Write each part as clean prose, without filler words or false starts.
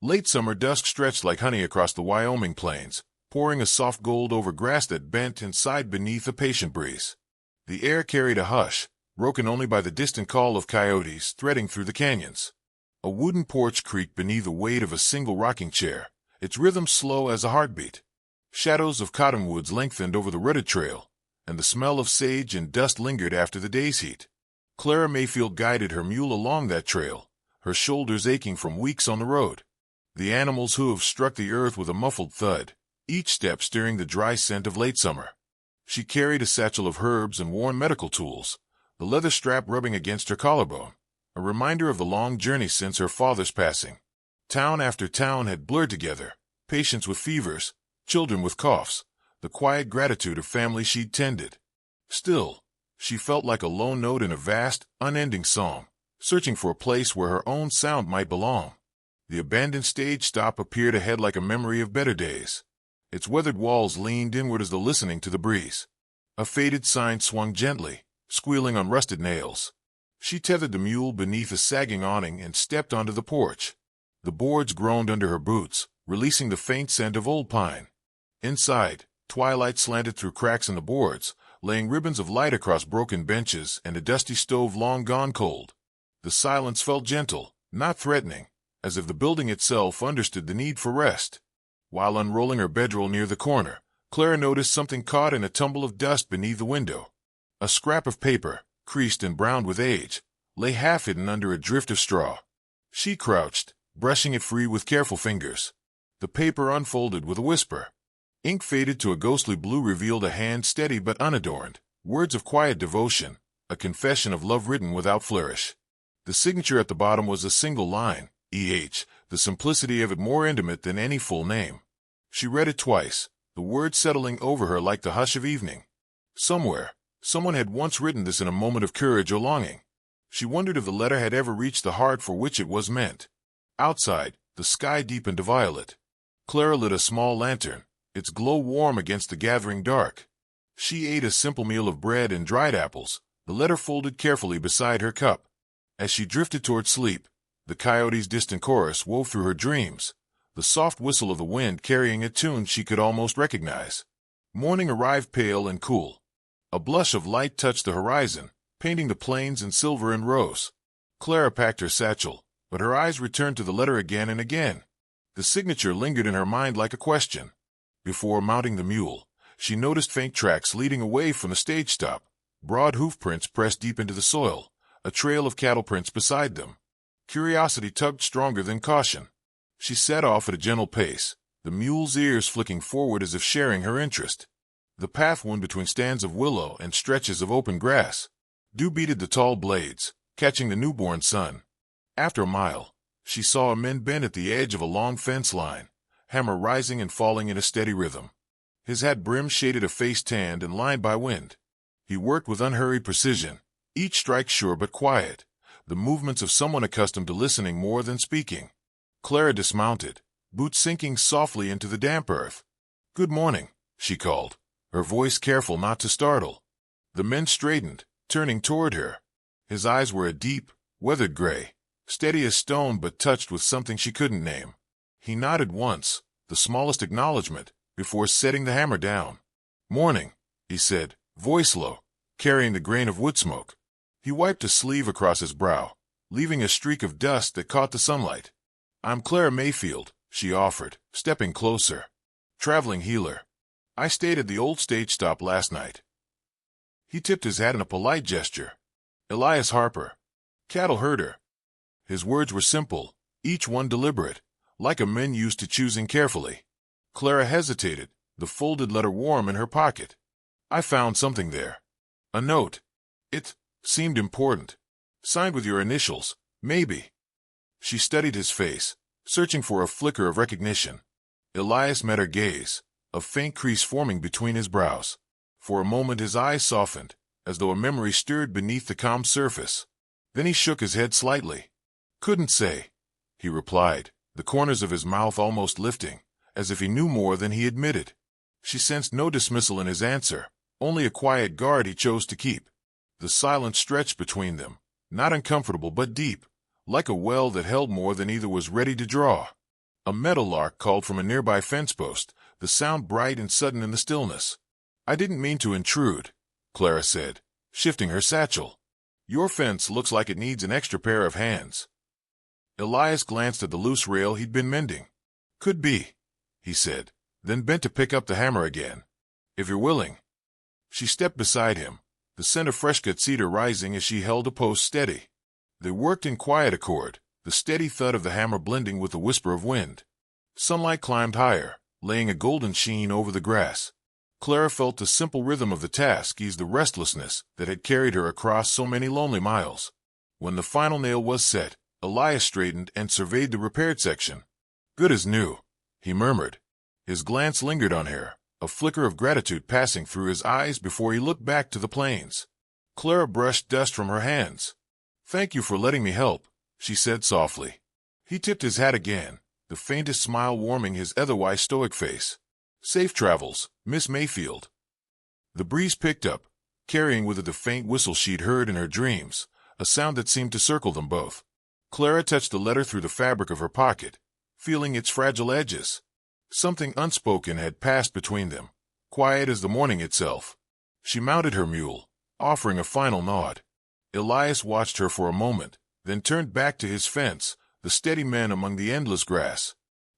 Late summer dusk stretched like honey across the Wyoming plains, pouring a soft gold over grass that bent and sighed beneath a patient breeze. The air carried a hush, broken only by the distant call of coyotes threading through the canyons. A wooden porch creaked beneath the weight of a single rocking chair, its rhythm slow as a heartbeat. Shadows of cottonwoods lengthened over the rutted trail, and the smell of sage and dust lingered after the day's heat. Clara Mayfield guided her mule along that trail, her shoulders aching from weeks on the road. The animal's hooves struck the earth with a muffled thud, each step stirring the dry scent of late summer. She carried a satchel of herbs and worn medical tools, the leather strap rubbing against her collarbone, a reminder of the long journey since her father's passing. Town after town had blurred together, patients with fevers, children with coughs, the quiet gratitude of family she'd tended. Still, she felt like a lone note in a vast, unending song, searching for a place where her own sound might belong. The abandoned stage stop appeared ahead like a memory of better days. Its weathered walls leaned inward as though listening to the breeze. A faded sign swung gently, squealing on rusted nails. She tethered the mule beneath a sagging awning and stepped onto the porch. The boards groaned under her boots, releasing the faint scent of old pine. Inside, twilight slanted through cracks in the boards, laying ribbons of light across broken benches and a dusty stove long gone cold. The silence felt gentle, not threatening, as if the building itself understood the need for rest. While unrolling her bedroll near the corner, Clara noticed something caught in a tumble of dust beneath the window. A scrap of paper, creased and browned with age, lay half-hidden under a drift of straw. She crouched, brushing it free with careful fingers. The paper unfolded with a whisper. Ink faded to a ghostly blue revealed a hand steady but unadorned, words of quiet devotion, a confession of love written without flourish. The signature at the bottom was a single line, E.H., the simplicity of it more intimate than any full name. She read it twice, the words settling over her like the hush of evening. Somewhere, someone had once written this in a moment of courage or longing. She wondered if the letter had ever reached the heart for which it was meant. Outside, the sky deepened to violet. Clara lit a small lantern, its glow warm against the gathering dark. She ate a simple meal of bread and dried apples, the letter folded carefully beside her cup. As she drifted toward sleep, the coyote's distant chorus wove through her dreams, the soft whistle of the wind carrying a tune she could almost recognize. Morning arrived pale and cool. A blush of light touched the horizon, painting the plains in silver and rose. Clara packed her satchel, but her eyes returned to the letter again and again. The signature lingered in her mind like a question. Before mounting the mule, she noticed faint tracks leading away from the stage stop, broad hoof prints pressed deep into the soil, a trail of cattle prints beside them. Curiosity tugged stronger than caution. She set off at a gentle pace, the mule's ears flicking forward as if sharing her interest. The path wound between stands of willow and stretches of open grass. Dew beaded the tall blades, catching the newborn sun. After a mile, she saw a man bend at the edge of a long fence line, hammer rising and falling in a steady rhythm. His hat brim shaded a face tanned and lined by wind. He worked with unhurried precision, each strike sure but quiet, the movements of someone accustomed to listening more than speaking. Clara dismounted, boots sinking softly into the damp earth. "Good morning," she called, her voice careful not to startle. The man straightened, turning toward her. His eyes were a deep, weathered gray, steady as stone but touched with something she couldn't name. He nodded once, the smallest acknowledgement, before setting the hammer down. "Morning," he said, voice low, carrying the grain of wood smoke. He wiped a sleeve across his brow, leaving a streak of dust that caught the sunlight. "I'm Clara Mayfield," she offered, stepping closer. "Traveling healer. I stayed at the old stage stop last night." He tipped his hat in a polite gesture. "Elias Harper. Cattle herder." His words were simple, each one deliberate, like a man used to choosing carefully. Clara hesitated, the folded letter warm in her pocket. "I found something there. A note. It seemed important. Signed with your initials, maybe." She studied his face, searching for a flicker of recognition. Elias met her gaze, a faint crease forming between his brows. For a moment his eyes softened, as though a memory stirred beneath the calm surface. Then he shook his head slightly. "Couldn't say," he replied, the corners of his mouth almost lifting, as if he knew more than he admitted. She sensed no dismissal in his answer, only a quiet guard he chose to keep. The silence stretched between them, not uncomfortable but deep, like a well that held more than either was ready to draw. A meadowlark called from a nearby fence post, the sound bright and sudden in the stillness. "I didn't mean to intrude," Clara said, shifting her satchel. "Your fence looks like it needs an extra pair of hands." Elias glanced at the loose rail he'd been mending. "Could be," he said, then bent to pick up the hammer again. "If you're willing." She stepped beside him, the scent of fresh-cut cedar rising as she held a post steady. They worked in quiet accord, the steady thud of the hammer blending with the whisper of wind. Sunlight climbed higher, laying a golden sheen over the grass. Clara felt the simple rhythm of the task ease the restlessness that had carried her across so many lonely miles. When the final nail was set, Elias straightened and surveyed the repaired section. "Good as new," he murmured. His glance lingered on her, a flicker of gratitude passing through his eyes before he looked back to the plains. Clara brushed dust from her hands. "Thank you for letting me help," she said softly. He tipped his hat again, the faintest smile warming his otherwise stoic face. "Safe travels, Miss Mayfield." The breeze picked up, carrying with it the faint whistle she'd heard in her dreams, a sound that seemed to circle them both. Clara touched the letter through the fabric of her pocket, feeling its fragile edges. Something unspoken had passed between them, quiet as the morning itself. She mounted her mule, offering a final nod. Elias watched her for a moment, then turned back to his fence, the steady men among the endless grass.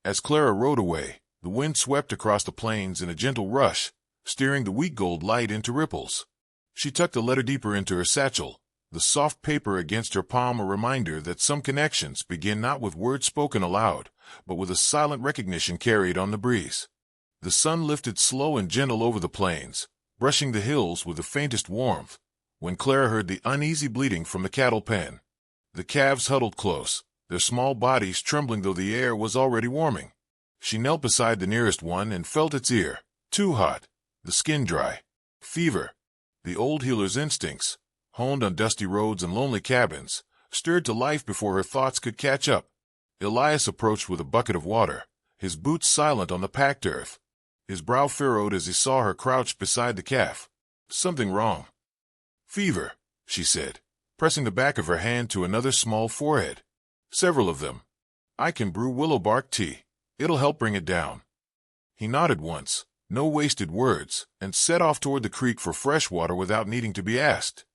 As Clara rode away, the wind swept across the plains in a gentle rush, steering the wheat gold light into ripples. She tucked the letter deeper into her satchel, the soft paper against her palm a reminder that some connections begin not with words spoken aloud, but with a silent recognition carried on the breeze. The sun lifted slow and gentle over the plains, brushing the hills with the faintest warmth, when Clara heard the uneasy bleating from the cattle pen. The calves huddled close, their small bodies trembling though the air was already warming. She knelt beside the nearest one and felt its ear, too hot, the skin dry. Fever. The old healer's instincts, honed on dusty roads and lonely cabins, stirred to life before her thoughts could catch up. Elias approached with a bucket of water, his boots silent on the packed earth. His brow furrowed as he saw her crouched beside the calf. "Something wrong." "Fever," she said, pressing the back of her hand to another small forehead. "Several of them. I can brew willow bark tea. It'll help bring it down." He nodded once, no wasted words, and set off toward the creek for fresh water without needing to be asked.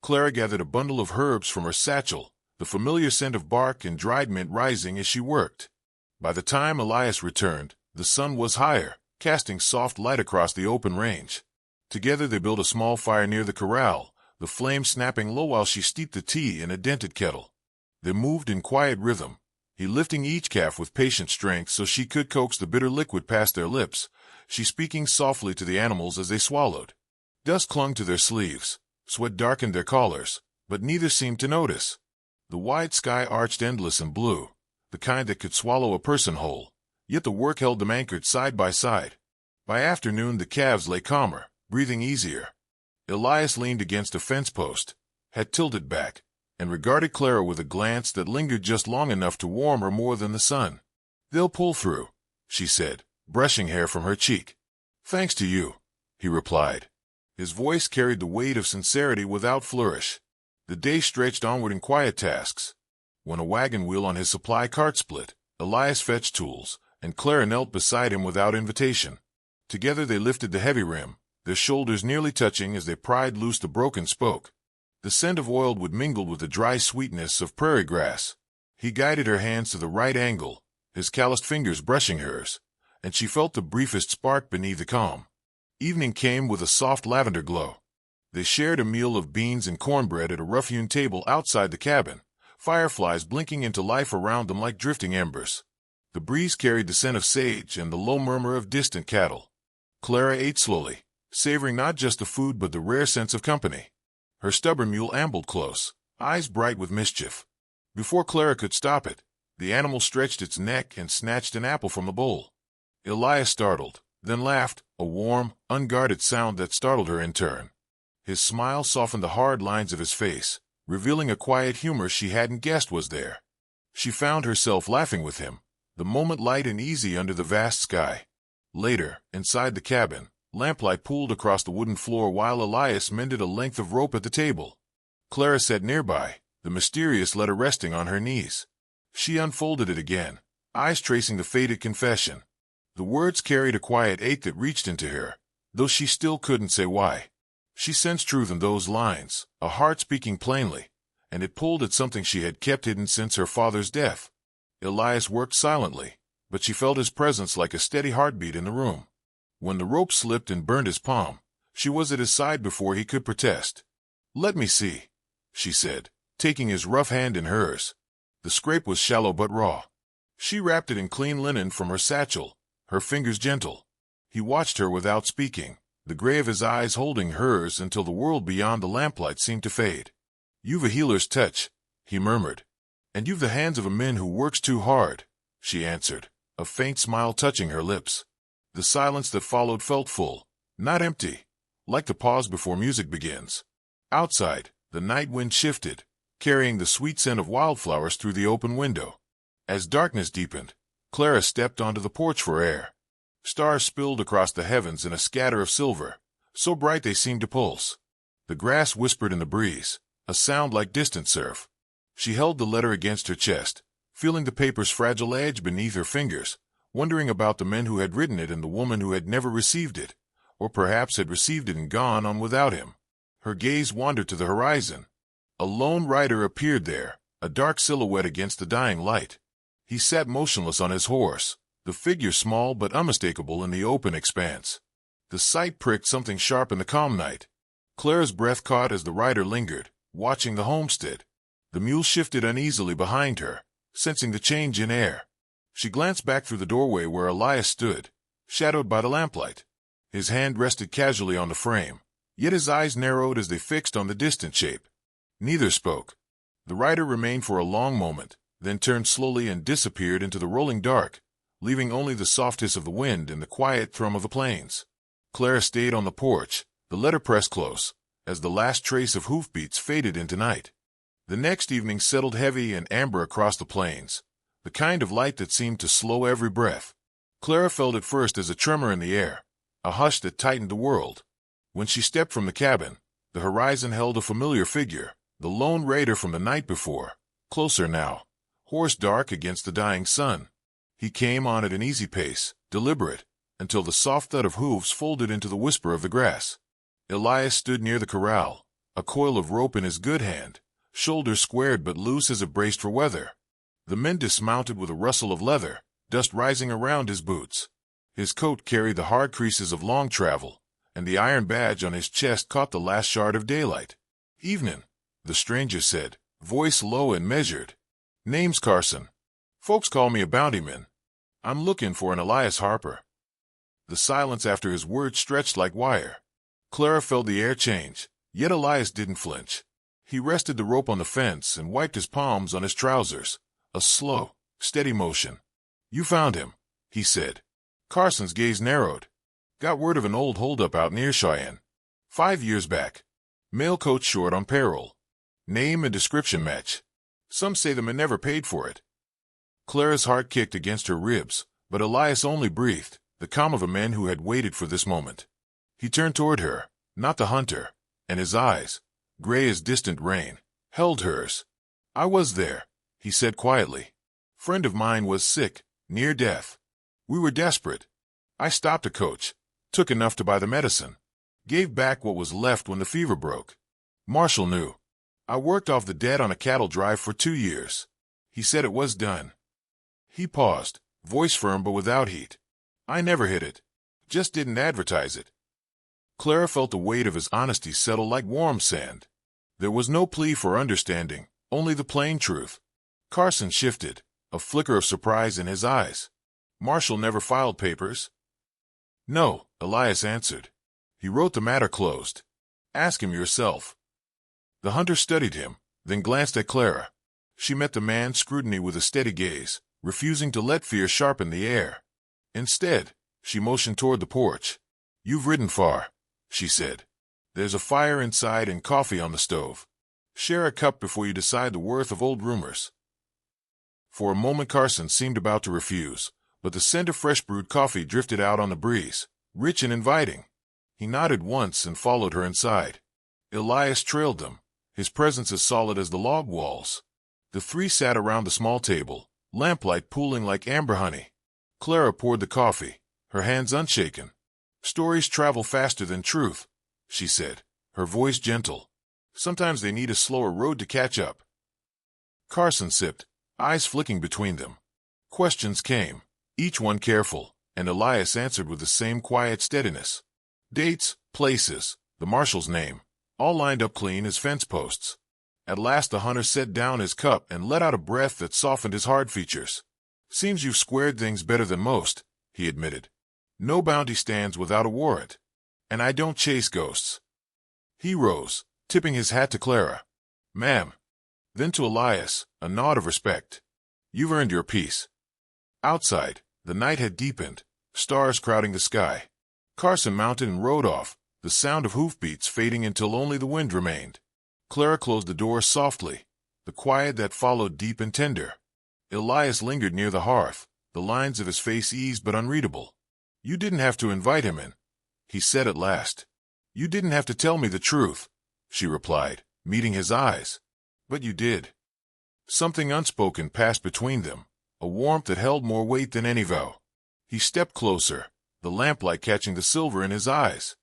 Clara gathered a bundle of herbs from her satchel, the familiar scent of bark and dried mint rising as she worked. By the time Elias returned, the sun was higher, casting soft light across the open range. Together they built a small fire near the corral, the flame snapping low while she steeped the tea in a dented kettle. They moved in quiet rhythm, he lifting each calf with patient strength so she could coax the bitter liquid past their lips, she speaking softly to the animals as they swallowed. Dust clung to their sleeves, sweat darkened their collars, but neither seemed to notice. The wide sky arched endless and blue, the kind that could swallow a person whole, yet the work held them anchored side by side. By afternoon the calves lay calmer, breathing easier. Elias leaned against a fence post, had tilted back, and regarded Clara with a glance that lingered just long enough to warm her more than the sun. "They'll pull through," she said, brushing hair from her cheek. "Thanks to you," he replied. His voice carried the weight of sincerity without flourish. The day stretched onward in quiet tasks. When a wagon wheel on his supply cart split, Elias fetched tools, and Clara knelt beside him without invitation. Together they lifted the heavy rim, their shoulders nearly touching as they pried loose the broken spoke. The scent of oil would mingle with the dry sweetness of prairie grass. He guided her hands to the right angle, his calloused fingers brushing hers, and she felt the briefest spark beneath the calm. Evening came with a soft lavender glow. They shared a meal of beans and cornbread at a rough-hewn table outside the cabin, fireflies blinking into life around them like drifting embers. The breeze carried the scent of sage and the low murmur of distant cattle. Clara ate slowly, savoring not just the food but the rare sense of company. Her stubborn mule ambled close, eyes bright with mischief. Before Clara could stop it, the animal stretched its neck and snatched an apple from the bowl. Elias startled, then laughed, a warm, unguarded sound that startled her in turn. His smile softened the hard lines of his face, revealing a quiet humor she hadn't guessed was there. She found herself laughing with him, the moment light and easy under the vast sky. Later, inside the cabin, lamplight pooled across the wooden floor while Elias mended a length of rope at the table. Clara sat nearby, the mysterious letter resting on her knees. She unfolded it again, eyes tracing the faded confession. The words carried a quiet ache that reached into her, though she still couldn't say why. She sensed truth in those lines, a heart speaking plainly, and it pulled at something she had kept hidden since her father's death. Elias worked silently, but she felt his presence like a steady heartbeat in the room. When the rope slipped and burned his palm, she was at his side before he could protest. "Let me see," she said, taking his rough hand in hers. The scrape was shallow but raw. She wrapped it in clean linen from her satchel, her fingers gentle. He watched her without speaking, the gray of his eyes holding hers until the world beyond the lamplight seemed to fade. "You've a healer's touch," he murmured. "And you've the hands of a man who works too hard," she answered, a faint smile touching her lips. The silence that followed felt full, not empty, like the pause before music begins. Outside, the night wind shifted, carrying the sweet scent of wildflowers through the open window. As darkness deepened, Clara stepped onto the porch for air. Stars spilled across the heavens in a scatter of silver, so bright they seemed to pulse. The grass whispered in the breeze, a sound like distant surf. She held the letter against her chest, feeling the paper's fragile edge beneath her fingers, wondering about the men who had written it and the woman who had never received it, or perhaps had received it and gone on without him. Her gaze wandered to the horizon. A lone rider appeared there, a dark silhouette against the dying light. He sat motionless on his horse, the figure small but unmistakable in the open expanse. The sight pricked something sharp in the calm night. Clara's breath caught as the rider lingered, watching the homestead. The mule shifted uneasily behind her, sensing the change in air. She glanced back through the doorway where Elias stood, shadowed by the lamplight. His hand rested casually on the frame, yet his eyes narrowed as they fixed on the distant shape. Neither spoke. The rider remained for a long moment, then turned slowly and disappeared into the rolling dark, leaving only the soft hiss of the wind and the quiet thrum of the plains. Clara stayed on the porch, the letter pressed close, as the last trace of hoofbeats faded into night. The next evening settled heavy and amber across the plains, the kind of light that seemed to slow every breath. Clara felt it first as a tremor in the air, a hush that tightened the world. When she stepped from the cabin, the horizon held a familiar figure, the lone raider from the night before, closer now, horse dark against the dying sun. He came on at an easy pace, deliberate, until the soft thud of hooves folded into the whisper of the grass. Elias stood near the corral, a coil of rope in his good hand, shoulders squared but loose as if braced for weather. The men dismounted with a rustle of leather, dust rising around his boots. His coat carried the hard creases of long travel, and the iron badge on his chest caught the last shard of daylight. "Evening," the stranger said, voice low and measured. "Name's Carson. Folks call me a bountyman. I'm looking for an Elias Harper." The silence after his words stretched like wire. Clara felt the air change, yet Elias didn't flinch. He rested the rope on the fence and wiped his palms on his trousers, a slow, steady motion. "You found him," he said. Carson's gaze narrowed. "Got word of an old holdup out near Cheyenne. 5 years back. Mail coach short on payroll. Name and description match. Some say the man never paid for it." Clara's heart kicked against her ribs, but Elias only breathed, the calm of a man who had waited for this moment. He turned toward her, not the hunter, and his eyes, gray as distant rain, held hers. "I was there," he said quietly. "Friend of mine was sick, near death. We were desperate. I stopped a coach, took enough to buy the medicine, gave back what was left when the fever broke. Marshall knew. I worked off the debt on a cattle drive for 2 years. He said it was done." He paused, voice firm but without heat. "I never hid it. Just didn't advertise it." Clara felt the weight of his honesty settle like warm sand. There was no plea for understanding, only the plain truth. Carson shifted, a flicker of surprise in his eyes. "Marshall never filed papers?" "No," Elias answered. "He wrote the matter closed. Ask him yourself." The hunter studied him, then glanced at Clara. She met the man's scrutiny with a steady gaze, refusing to let fear sharpen the air. Instead, she motioned toward the porch. "You've ridden far," she said. "There's a fire inside and coffee on the stove. Share a cup before you decide the worth of old rumors." For a moment Carson seemed about to refuse, but the scent of fresh brewed coffee drifted out on the breeze, rich and inviting. He nodded once and followed her inside. Elias trailed them, his presence as solid as the log walls. The three sat around the small table, lamplight pooling like amber honey. Clara poured the coffee, her hands unshaken. "Stories travel faster than truth," she said, her voice gentle. "Sometimes they need a slower road to catch up." Carson sipped, eyes flicking between them. Questions came, each one careful, and Elias answered with the same quiet steadiness. Dates, places, the marshal's name, all lined up clean as fence posts. At last the hunter set down his cup and let out a breath that softened his hard features. "Seems you've squared things better than most," he admitted. "No bounty stands without a warrant. And I don't chase ghosts." He rose, tipping his hat to Clara. "Ma'am." Then to Elias, a nod of respect. "You've earned your peace." Outside, the night had deepened, stars crowding the sky. Carson mounted and rode off, the sound of hoofbeats fading until only the wind remained. Clara closed the door softly, the quiet that followed deep and tender. Elias lingered near the hearth, the lines of his face eased but unreadable. "You didn't have to invite him in," he said at last. "You didn't have to tell me the truth," she replied, meeting his eyes. "But you did." Something unspoken passed between them, a warmth that held more weight than any vow. He stepped closer, the lamplight catching the silver in his eyes.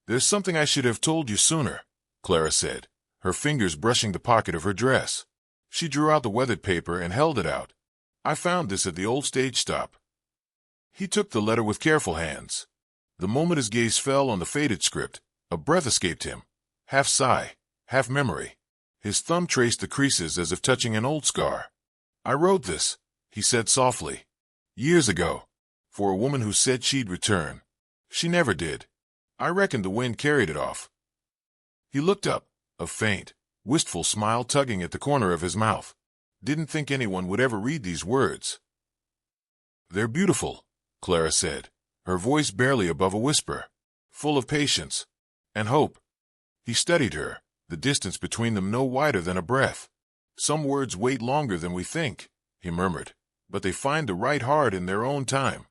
"There's something I should have told you sooner," Clara said, her fingers brushing the pocket of her dress. She drew out the weathered paper and held it out. "I found this at the old stage stop." He took the letter with careful hands. The moment his gaze fell on the faded script, a breath escaped him, half sigh, half memory. His thumb traced the creases as if touching an old scar. "I wrote this," he said softly, "years ago, for a woman who said she'd return. She never did. I reckon the wind carried it off." He looked up, a faint, wistful smile tugging at the corner of his mouth. "Didn't think anyone would ever read these words." "They're beautiful," Clara said, her voice barely above a whisper, "full of patience and hope." He studied her, the distance between them no wider than a breath. "Some words wait longer than we think," he murmured, "but they find the right heart in their own time."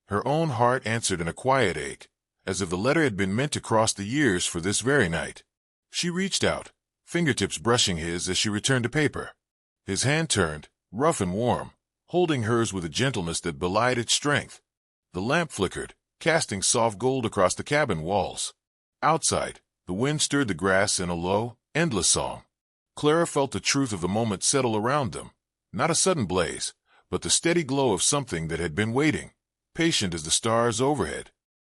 Her own heart answered in a quiet ache, as if the letter had been meant to cross the years for this very night. She reached out, fingertips brushing his as she returned to paper. His hand turned, rough and warm, holding hers with a gentleness that belied its strength. The lamp flickered, casting soft gold across the cabin walls. Outside, the wind stirred the grass in a low, endless song. Clara felt the truth of the moment settle around them, not a sudden blaze, but the steady glow of something that had been waiting, patient as the stars overhead.